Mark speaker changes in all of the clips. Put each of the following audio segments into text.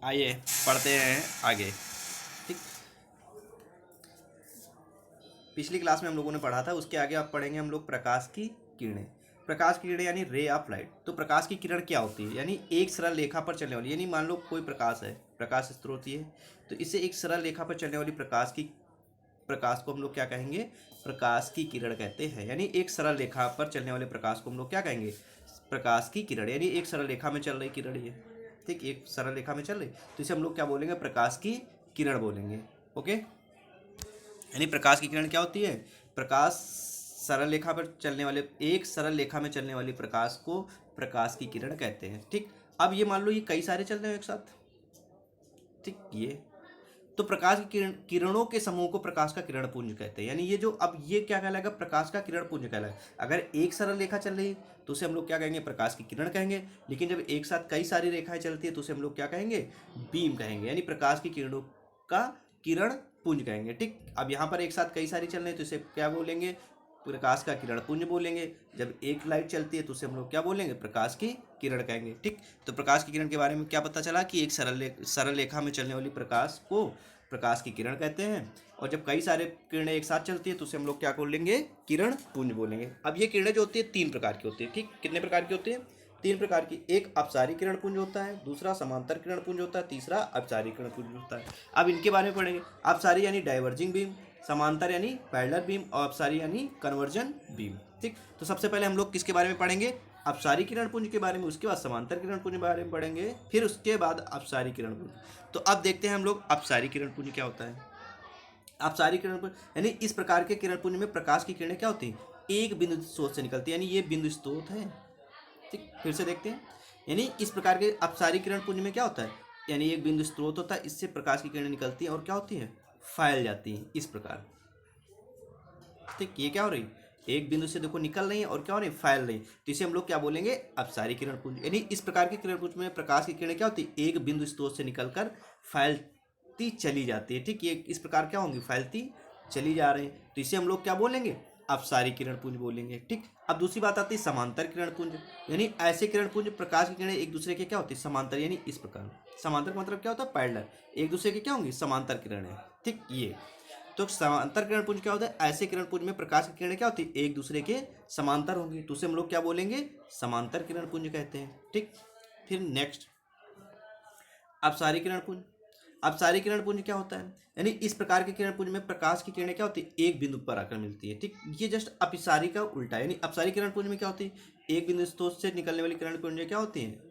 Speaker 1: आइए पढ़ते हैं आगे। ठीक, पिछली क्लास में हम लोगों ने पढ़ा था, उसके आगे अब पढ़ेंगे हम लोग प्रकाश की किरणें। प्रकाश की किरणें यानी रे ऑफ लाइट। तो प्रकाश की किरण क्या होती है? यानी एक सरल रेखा पर चलने वाली, यानी मान लो कोई प्रकाश है, प्रकाश स्रोत ये है, तो इसे एक सरल रेखा पर चलने वाली प्रकाश को हम लोग क्या कहेंगे? प्रकाश की किरण कहते हैं। यानी एक सरल रेखा पर चलने वाले प्रकाश को हम लोग क्या कहेंगे? प्रकाश की किरण। यानी एक सरल रेखा में चल रही किरण ये, ठीक, एक सरल रेखा में चल रही, तो इसे हम लोग क्या बोलेंगे? प्रकाश की किरण बोलेंगे। ओके, यानी प्रकाश की किरण क्या होती है? प्रकाश सरल रेखा पर चलने वाले, एक सरल रेखा में चलने वाली प्रकाश को प्रकाश की किरण कहते हैं। ठीक, अब ये मान लो ये कई सारे चल रहे हैं एक साथ, ठीक, ये तो प्रकाश की किरणों के समूह को प्रकाश का किरण पुंज कहते हैं। यानी ये जो, अब ये क्या कहलाएगा? प्रकाश का किरण पुंज कहलाएगा। अगर एक सरल रेखा चल रही है तो उसे हम लोग क्या कहेंगे? प्रकाश की किरण कहेंगे। लेकिन जब एक साथ कई सारी रेखाएं चलती है तो उसे हम लोग क्या कहेंगे? बीम कहेंगे, यानी प्रकाश की किरणों का किरण पुंज कहेंगे। ठीक, अब यहाँ पर एक साथ कई सारी चल रही है तो इसे क्या बोलेंगे? प्रकाश का किरण पुंज बोलेंगे। जब एक लाइट चलती है तो उसे हम लोग क्या बोलेंगे? प्रकाश की किरण कहेंगे। ठीक, तो प्रकाश की किरण के बारे में क्या पता चला कि एक सरल रेखा में चलने वाली प्रकाश को प्रकाश की किरण कहते हैं, और जब कई सारे किरणें एक साथ चलती है तो उसे हम लोग क्या बोलेंगे? किरण पुंज बोलेंगे। अब ये किरणें जो होती है तीन प्रकार की होती है। ठीक, कितने प्रकार की होती है? तीन प्रकार की। एक अपसारी किरण पुंज होता है, दूसरा समांतर किरण पुंज होता है, तीसरा अपसारी किरण पुंज होता है। अब इनके बारे में पढ़ेंगे। अपसारी यानी डाइवर्जिंग बीम, समांतर यानी पैरेलल बीम, और अपसारी यानी कन्वर्जन बीम। ठीक, तो सबसे पहले हम लोग किसके बारे में पढ़ेंगे? अपसारी किरण पुंज के बारे में, उसके बाद समांतर किरण पुंज के बारे में पढ़ेंगे, फिर उसके बाद अपसारी किरण पुंज। तो अब देखते हैं हम लोग अपसारी किरण पुंज क्या होता है। अपसारी किरण पुंज यानी इस प्रकार के किरण पुंज में प्रकाश की किरणें क्या होती हैं? एक बिंदु स्रोत से निकलती है, यानी ये बिंदु स्रोत है। ठीक, फिर से देखते हैं। यानी इस प्रकार के अपसारी किरण पुंज में क्या होता है? यानी एक बिंदु स्रोत होता है, इससे प्रकाश की किरणें निकलती हैं और क्या होती हैं? फैल जाती हैं इस प्रकार। ठीक, ये क्या हो रही? एक बिंदु से देखो निकल रही है और क्या हो रही? फैल रही। तो इसे हम लोग क्या बोलेंगे? अपसारी किरण पुंज। यानी इस प्रकार के किरण पुंज में प्रकाश की किरणें क्या होती है? एक बिंदु स्रोत से निकलकर फैलती चली जाती है। ठीक, ये इस प्रकार क्या होंगी? फैलती चली जा रही है, तो इसे हम लोग क्या बोलेंगे? अपसारी किरण पुंज बोलेंगे। ठीक, अब दूसरी बात आती है समांतर किरण पुंज। यानी ऐसे किरण पुंज, प्रकाश की किरणें एक दूसरे के क्या होती है? समांतर, यानी इस प्रकार। समांतर का मतलब क्या होता है? पैरेलल, एक दूसरे के क्या होंगी? समांतर किरणें। ठीक, ये तो समांतर किरण पुंज क्या होता है? ऐसे किरण पुंज में प्रकाश की किरणें क्या होती है? एक दूसरे के समांतर होंगी, तो उसे हम लोग क्या बोलेंगे? समांतर किरण पुंज कहते हैं। ठीक, फिर नेक्स्ट अपसारी किरण पुंज। अपसारी किरण पुंज क्या होता है? यानी इस प्रकार के किरण पुंज में प्रकाश की किरणें क्या होती है? एक बिंदु पर आकर मिलती है। ठीक, ये जस्ट अपसारी का उल्टा है। यानी अपसारी किरण पुंज में क्या होती है? एक बिंदु स्रोत से निकलने वाली किरण पुंज क्या होती है?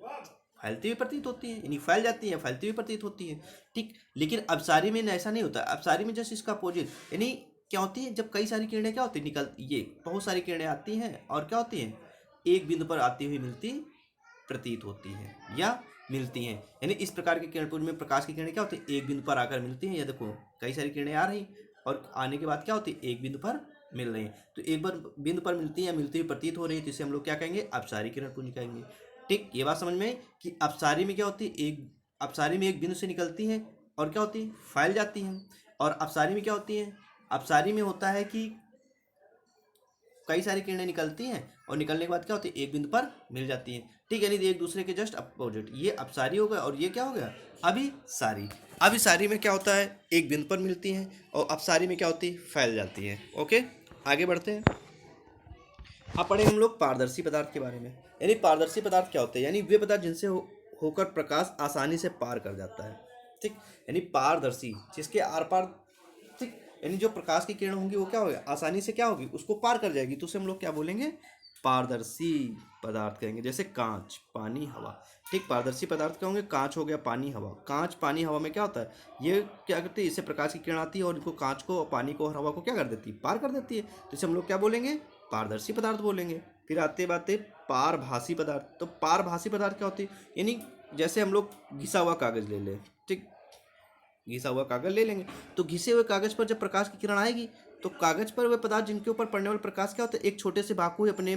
Speaker 1: फैलती हुई प्रतीत होती है, यानी फैल जाती है, फैलती हुई प्रतीत होती है। ठीक, लेकिन अपसारी में ऐसा नहीं होता। अपसारी में जस्ट इसका अपोजिट, यानी क्या होती है? जब कई सारी किरणें क्या होती है? निकलती, ये बहुत सारी किरणें आती हैं और क्या होती हैं? एक बिंदु पर आती हुई मिलती प्रतीत होती हैं या मिलती हैं। यानी इस प्रकार के किरणपुंज में प्रकाश की किरणें क्या होती है? एक बिंदु पर आकर मिलती हैं। या देखो कई सारी किरणें आ रही और आने के बाद क्या होती है? एक बिंदु पर मिल रही हैं, तो एक बार बिंदु पर मिलती है या मिलती हुई प्रतीत हो रही है, तो इसे हम लोग क्या कहेंगे? अपसारी किरणपुंज कहेंगे। ठीक, ये बात समझ में आई कि अपसारी में क्या होती है? अपसारी में एक बिंदु से निकलती है और क्या होती है? फैल जाती हैं। और अपसारी में क्या होती है? अपसारी में होता है कि कई सारी किरणें निकलती हैं और निकलने के बाद क्या होती है? एक बिंदु पर मिल जाती हैं। ठीक है, यानी एक दूसरे के जस्ट अपोजिट। ये अपसारी हो गया और ये क्या हो गया? अभिसारी। अभिसारी में क्या होता है? एक बिंदु पर मिलती हैं, और अपसारी में क्या होती है? फैल जाती है। ओके, आगे बढ़ते हैं। अब पढ़ेंगे हम लोग पारदर्शी पदार्थ के बारे में। यानी पारदर्शी पदार्थ क्या होते हैं? यानी वे पदार्थ जिनसे होकर प्रकाश आसानी से पार कर जाता है। ठीक, यानी पारदर्शी, जिसके आर पार, ठीक, यानी जो प्रकाश की किरण होंगी वो क्या होगी? आसानी से क्या होगी? उसको पार कर जाएगी, तो उसे हम लोग क्या बोलेंगे? पारदर्शी पदार्थ कहेंगे। जैसे कांच, पानी, हवा। ठीक, पारदर्शी पदार्थ क्या होंगे? कांच हो गया, पानी, हवा। कांच, पानी, हवा में क्या होता है? ये क्या करती है? इससे प्रकाश की किरण आती है और इनको, कांच को, पानी को और हवा को क्या कर देती है? पार कर देती है, तो इसे हम लोग क्या बोलेंगे? पारदर्शी पदार्थ बोलेंगे। फिर आते बातें पारभासी पदार्थ। तो पारभासी पदार्थ क्या होती है? यानी जैसे हम लोग घिसा हुआ कागज ले लें। ठीक, घिसा हुआ कागज ले लेंगे, तो घिसे हुए कागज पर जब प्रकाश की किरण आएगी तो कागज पर वे पदार्थ जिनके ऊपर पड़ने वाले प्रकाश क्या होता है? एक छोटे से भाग को ही अपने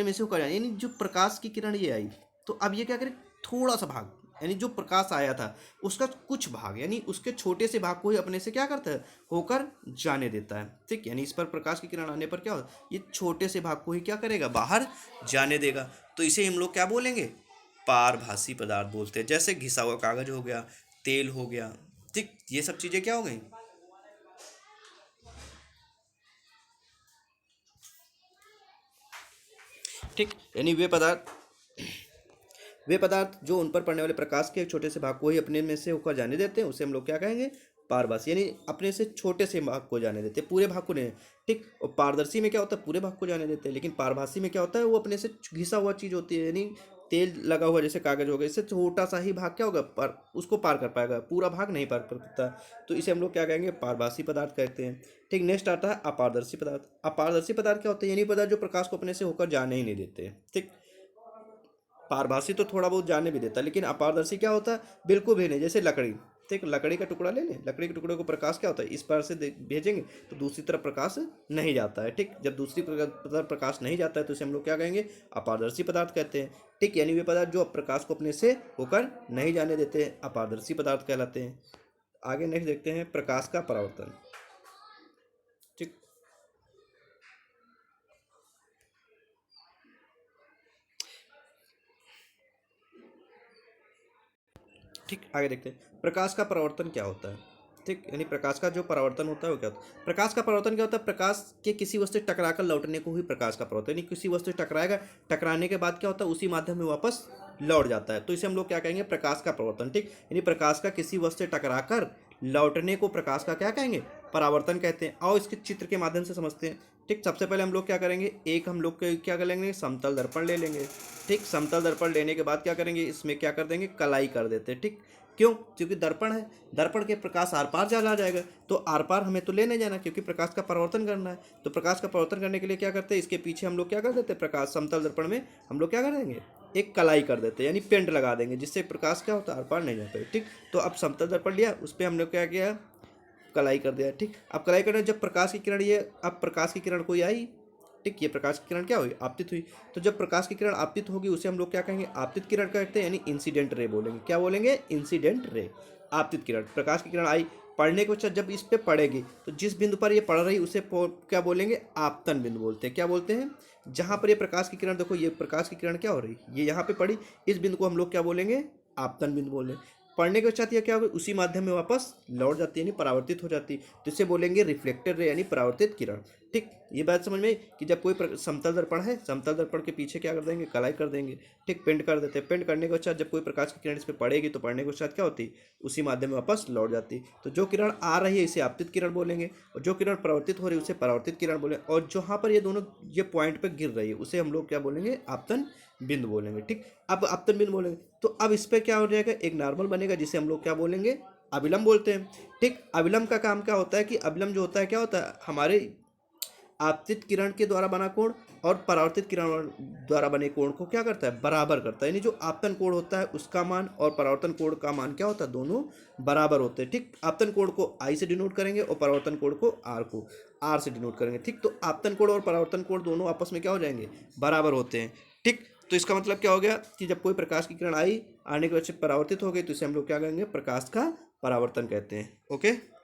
Speaker 1: में से वो कर जाए। यानी जो प्रकाश की किरण ये आई, तो अब ये क्या करे? थोड़ा सा भाग, यानी जो प्रकाश आया था उसका कुछ भाग, यानी उसके छोटे से भाग को ही अपने से क्या करता है? होकर जाने देता है। ठीक, यानी इस पर प्रकाश की किरण आने पर क्या होता है? ये छोटे से भाग को ही क्या करेगा? बाहर जाने देगा, तो इसे हम लोग क्या बोलेंगे? पारभासी पदार्थ बोलते हैं। जैसे घिसा हुआ कागज हो गया, तेल हो गया, ठीक, ये सब चीजें क्या हो गई? ठीक, यानी वे पदार्थ जो उन पर पड़ने वाले प्रकाश के एक छोटे से भाग को ही अपने में से होकर जाने देते हैं, उसे हम लोग क्या कहेंगे? पारभासी, यानी अपने से छोटे से भाग को जाने देते हैं, पूरे भाग को नहीं। ठीक, और पारदर्शी में क्या होता है? पूरे भाग को जाने देते हैं। लेकिन पारभासी में क्या होता है? वो अपने से घिसा हुआ चीज होती है, यानी तेल लगा हुआ जैसे कागज हो गया, इससे छोटा सा ही भाग क्या होगा? पर उसको पार कर पाएगा, पूरा भाग नहीं पार कर सकता। तो इसे हम लोग क्या कहेंगे? पारभासी पदार्थ कहते हैं। ठीक, नेक्स्ट आता है अपारदर्शी पदार्थ। अपारदर्शी पदार्थ क्या होते हैं? यानी पदार्थ जो प्रकाश को अपने से होकर जाने ही नहीं देते। ठीक, पारभासी तो थोड़ा बहुत जाने भी देता है, लेकिन अपारदर्शी क्या होता है? बिल्कुल भी नहीं। जैसे लकड़ी, ठीक, लकड़ी का टुकड़ा ले लें, लकड़ी के टुकड़े को प्रकाश क्या होता है? इस पार से भेजेंगे तो दूसरी तरफ प्रकाश नहीं जाता है। ठीक, जब दूसरी तरफ प्रकाश नहीं जाता है तो इसे हम लोग क्या कहेंगे? अपारदर्शी पदार्थ कहते हैं। ठीक, यानी वे पदार्थ जो प्रकाश को अपने से होकर नहीं जाने देते हैं, अपारदर्शी पदार्थ कहलाते हैं। आगे नेक्स्ट देखते हैं प्रकाश का परावर्तन। ठीक, ठीक, आगे देखते हैं प्रकाश का परावर्तन क्या होता है। ठीक, यानी प्रकाश का जो परावर्तन होता है वो क्या होता है? प्रकाश का परावर्तन क्या होता है? प्रकाश के किसी वस्तु से टकराकर लौटने को ही प्रकाश का परावर्तन, यानी किसी वस्तु से टकराएगा, टकराने के बाद क्या होता है? उसी माध्यम में वापस लौट जाता है, तो इसे हम लोग क्या कहेंगे? प्रकाश का परावर्तन। ठीक, यानी प्रकाश का किसी वस्तु से टकराकर लौटने को प्रकाश का क्या कहेंगे? परावर्तन कहते हैं। आओ इसके चित्र के माध्यम से समझते हैं। ठीक, सबसे पहले हम लोग क्या करेंगे? एक हम लोग क्या कर लेंगे? समतल दर्पण ले लेंगे। ठीक, समतल दर्पण लेने के बाद क्या करेंगे? इसमें क्या कर देंगे? कलाई कर देते हैं। ठीक, क्यों? क्योंकि दर्पण है, दर्पण के प्रकाश आर पार चला जाएगा, तो आर पार हमें तो ले नहीं जाना, क्योंकि प्रकाश का परावर्तन करना है। तो प्रकाश का परावर्तन करने के लिए क्या करते हैं? इसके पीछे हम लोग क्या कर देते हैं? प्रकाश समतल दर्पण में हम लोग क्या कर देंगे? एक कलाई कर देते हैं, यानी पेंट लगा देंगे, जिससे प्रकाश क्या होता है? आर पार नहीं जाता है। ठीक, तो अब समतल दर्पण लिया, उस पर हम लोग क्या किया? कलाई कर दिया। ठीक, अब कलाई करने जब प्रकाश की किरण, ये अब प्रकाश की किरण कोई आई, ठीक, ये प्रकाश की किरण क्या हुई? आपतित हुई। तो जब प्रकाश की किरण आपतित होगी उसे हम लोग क्या कहेंगे? आपतित किरण कहते हैं, यानी इंसिडेंट रे बोलेंगे। क्या बोलेंगे? इंसिडेंट रे, आपतित किरण। प्रकाश की किरण आई, पढ़ने के पश्चात जब इस पे पड़ेगी तो जिस बिंदु पर ये पड़ रही उसे क्या बोलेंगे? आपतन बिंदु बोलते हैं। क्या बोलते हैं? जहां पर ये प्रकाश की किरण, देखो ये प्रकाश की किरण क्या हो रही, ये यहाँ पे पड़ी, इस बिंदु को हम लोग क्या बोलेंगे? आपतन बिंदु बोले। पढ़ने के पश्चात यह क्या होगी? उसी माध्यम में वापस लौट जाती है, यानी परावर्तित हो जाती है, तो इसे बोलेंगे रिफ्लेक्टेड रे, यानी परावर्तित किरण। ठीक, ये बात समझ में कि जब कोई समतल दर्पण है, समतल दर्पण के पीछे क्या कर देंगे? कलाई कर देंगे। ठीक, पेंट कर देते हैं। पेंट करने के पश्चात जब कोई प्रकाश की किरण इस पर पड़ेगी तो पढ़ने के पश्चात क्या होती? उसी माध्यम में वापस लौट जाती। तो जो किरण आ रही है इसे आपतित किरण बोलेंगे, और जो किरण परावर्तित हो रही है उसे परावर्तित किरण बोलेंगे, और जहाँ पर ये दोनों ये पॉइंट पर गिर रही है उसे हम लोग क्या बोलेंगे? आपतन बिंदु बोलेंगे। ठीक, अब आपतन बिंदु बोलेंगे तो अब इस पर क्या हो जाएगा? एक नॉर्मल बनेगा, जिसे हम लोग क्या बोलेंगे? अभिलंब बोलते हैं। ठीक, अभिलंब का काम क्या होता है? कि अभिलंब जो होता है क्या होता है? हमारे आपतित किरण के द्वारा बना कोण और परावर्तित किरण द्वारा बने कोण को क्या करता है? बराबर करता है, यानी जो आपतन कोण होता है उसका मान और परावर्तन कोण का मान क्या होता है? दोनों बराबर होते हैं। ठीक, आपतन कोण को आई से डिनोट करेंगे और परावर्तन कोण को आर से डिनोट करेंगे। ठीक, तो आपतन कोण और परावर्तन कोण दोनों आपस में क्या हो जाएंगे? बराबर होते हैं। ठीक, तो इसका मतलब क्या हो गया? कि जब कोई प्रकाश की किरण आई, आने के बाद परावर्तित हो गई, तो इसे हम लोग क्या कहेंगे? प्रकाश का परावर्तन कहते हैं। ओके।